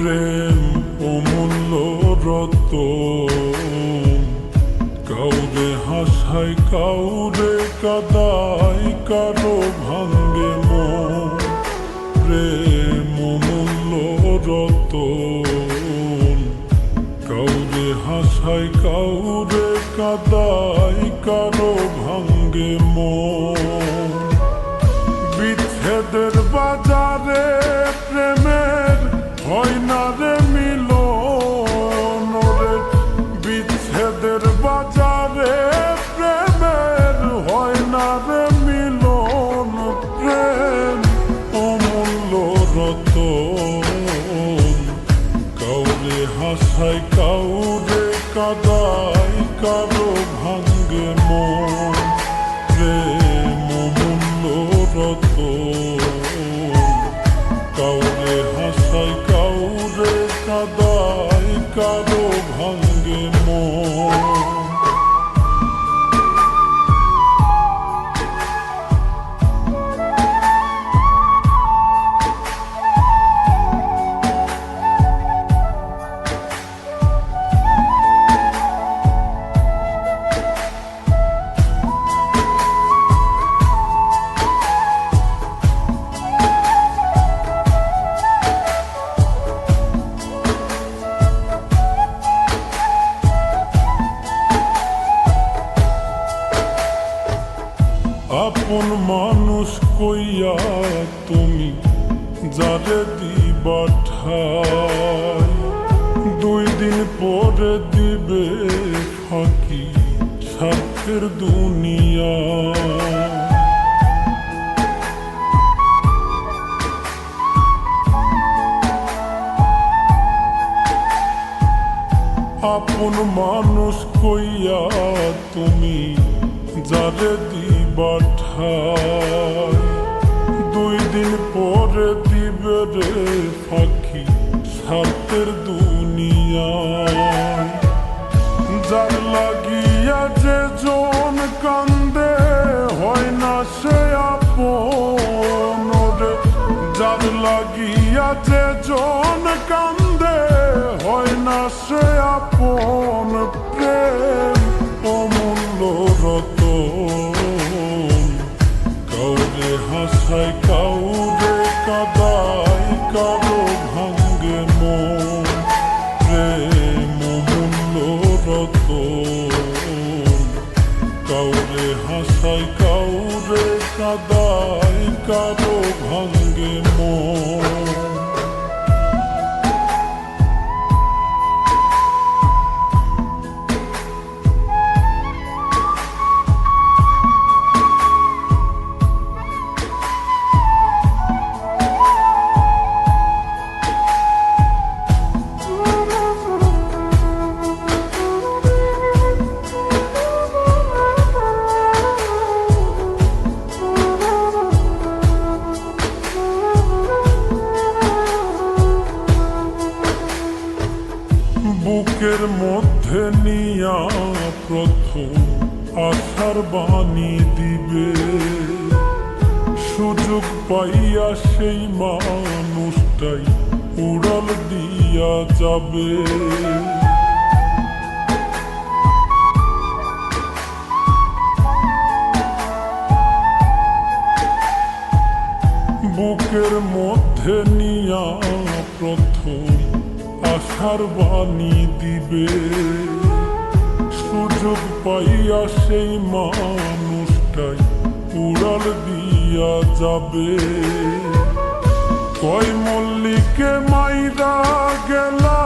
প্রেম অমূল্য রতন, কাউরে হাসায় কাউরে কাদায়, কারো ভাঙ্গে মন। প্রেম অমূল্য রতন, কাউরে হাসায় কাউরে কাদায়, কারো ভাঙ্গে মন। বিচ্ছেদের বাজারে প্রেমের হয় না রে মিলন রে, বিচ্ছেদের বাজারে প্রেমের হয় না রে মিলন। প্রেম অমূল্য রতন, কাউরে হাসায় কাউরে কাদায়, কারো ভাঙ্গে মন। প্রেম অমূল্য রতন, কাউরে হাসায় কাউরে কাদায়, কারো ভাঙ্গে মন। আপন মানুষ কইয়া তুমি যারে দিবা ঠাই, 2 দিন পরে দিবে ফাঁকি স্বার্থের দুনিয়া। আপন মানুষ কইয়া তুমি যারে দিবা ঠাই, 2 দিন পরে দিবে রে ফাঁকি স্বার্থের দুনিয়ায়। যার লাগিয়া যে জন কান্দে হয় না সে আপন রে, যার লাগিয়া যে জন কান্দে হয় না সে আপন। প্রেম অমূল্য রতন, কাউরে হাসায় কাউরে কাদায়, কারো ভাঙ্গে মন। প্রেম অমূল্য রতন, কাউরে হাসায় কাউরে কাদায়, কারো ভাঙ্গে মন। বুকের মধ্যে নিয়া প্রথম আশার বাণী দিবে, সুযোগ পাইয়া সেই মানুষটাই উড়াল দিয়া যাবে। বুকের মধ্যে নিয়া প্রথম আশার বাণী দিবে, সুযোগ পাইয়া সেই মানুষটাই উড়াল দিয়া যাবে। কয় মল্লিকে মাইরা গেলা